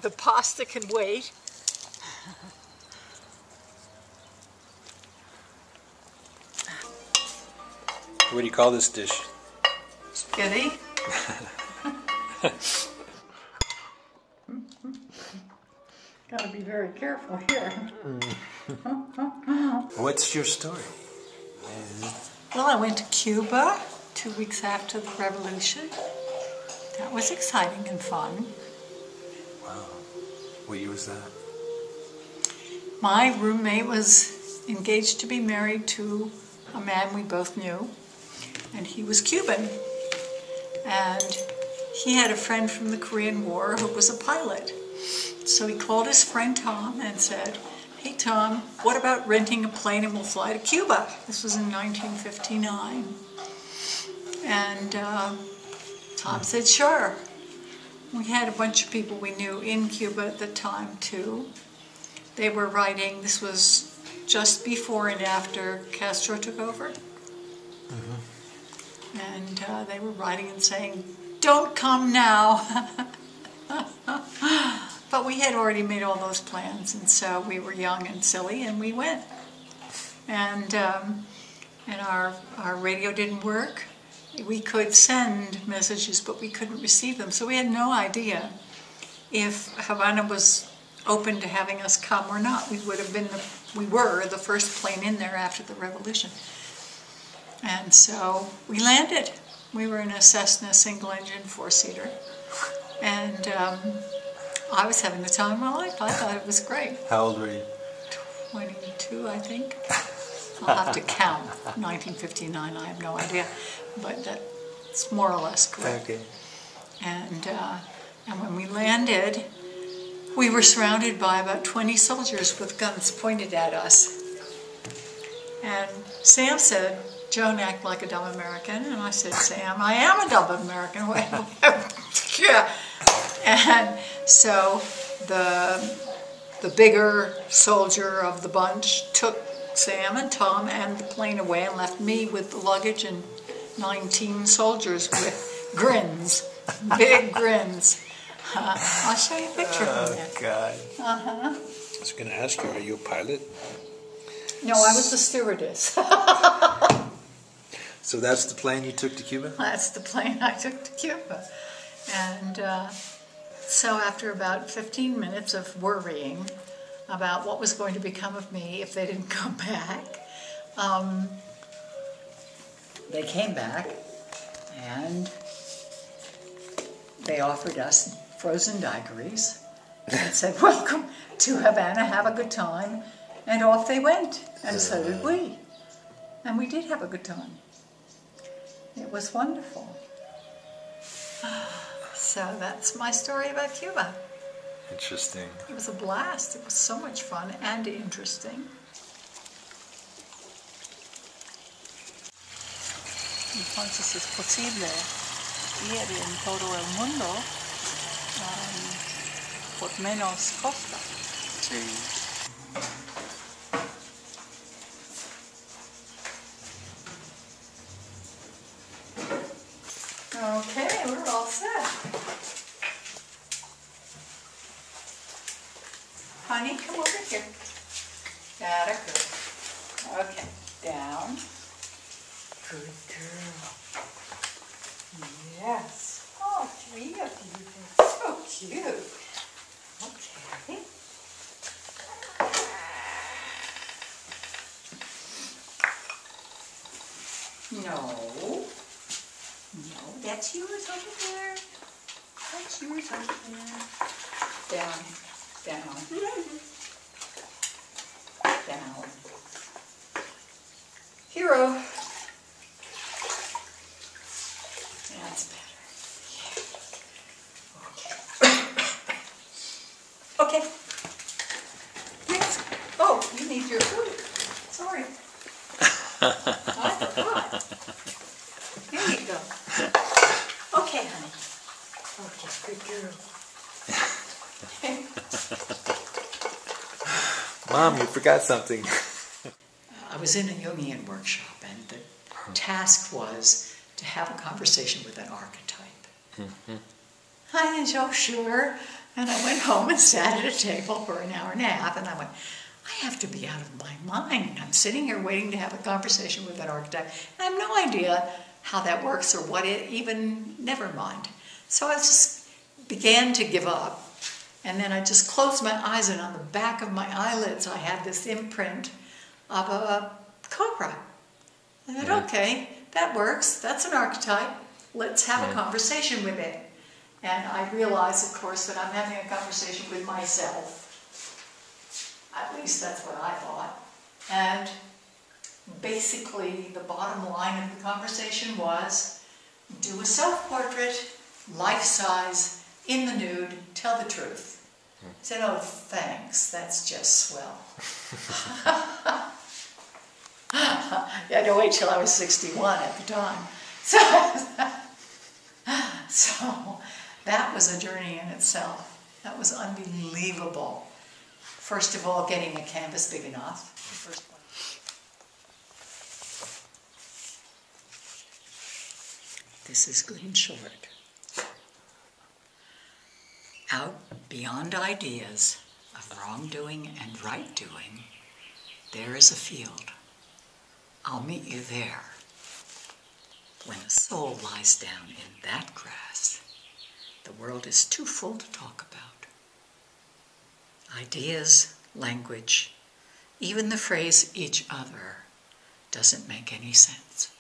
The pasta can wait. What do you call this dish? Spaghetti. Gotta be very careful here. What's your story? Well, I went to Cuba 2 weeks after the revolution. That was exciting and fun. Wow. What year was that? My roommate was engaged to be married to a man we both knew, and he was Cuban. And he had a friend from the Korean War who was a pilot. So he called his friend Tom and said, "Hey Tom, what about renting a plane and we'll fly to Cuba?" This was in 1959. And Tom said, "Sure." We had a bunch of people we knew in Cuba at the time too. They were writing, this was just before and after Castro took over. Mm-hmm. And they were writing and saying, "Don't come now." But we had already made all those plans, and so we were young and silly, and we went. And our radio didn't work. We could send messages, but we couldn't receive them. So we had no idea if Havana was open to having us come or not. We were the first plane in there after the revolution. And so we landed. We were in a Cessna single-engine four-seater. And I was having the time of my life. I thought it was great. How old were you? 22, I think. I'll have to count. 1959, I have no idea. But that's more or less correct. Okay. And when we landed, we were surrounded by about 20 soldiers with guns pointed at us. And Sam said, "Joan, act like a dumb American." And I said, "Sam, I am a dumb American." Yeah. And so the bigger soldier of the bunch took Sam and Tom and the plane away and left me with the luggage and 19 soldiers with grins, big grins. I'll show you a picture of that. Oh, God. Uh-huh. I was going to ask you, are you a pilot? No, I was the stewardess. So that's the plane you took to Cuba? That's the plane I took to Cuba. And so after about 15 minutes of worrying about what was going to become of me if they didn't come back, they came back and they offered us frozen daiquiris and said, "Welcome to Havana, have a good time." And off they went, and so did we. And we did have a good time. It was wonderful. So that's my story about Cuba. Interesting. It was a blast. It was so much fun and interesting. Entonces es posible ir en todo el mundo por menos costa. Sí. Okay, we're all set. Honey, come over here. That a good. Okay, down. Good girl. Yes. Oh, 3 of you. So cute. Okay. No. No, that's yours over there. That's yours over there. Down. Down. Down. Hero. That's better. Yeah. Okay. Okay. Next. Oh, you need your food. Sorry. I forgot. Here you go. Okay, honey. Okay, good girl. Mom, you forgot something. I was in a Jungian workshop, and the task was to have a conversation with an archetype. Mm-hmm. I said, "Oh, sure." And I went home and sat at a table for an hour and a half, and I went, I have to be out of my mind. I'm sitting here waiting to have a conversation with an architect, and I have no idea how that works or what it even, never mind. So I just began to give up. And then I just closed my eyes, and on the back of my eyelids I had this imprint of a cobra. I thought, okay, that works. That's an archetype. Let's have a conversation with it. And I realized, of course, that I'm having a conversation with myself. At least that's what I thought. And basically, the bottom line of the conversation was, do a self-portrait, life-size, in the nude, tell the truth. I said, oh, thanks, that's just swell. You had to wait till I was 61 at the time. So that was a journey in itself. That was unbelievable. First of all, getting a canvas big enough. This is Green Short. Out beyond ideas of wrongdoing and right doing, there is a field. I'll meet you there. When a soul lies down in that grass, the world is too full to talk about. Ideas, language, even the phrase each other doesn't make any sense.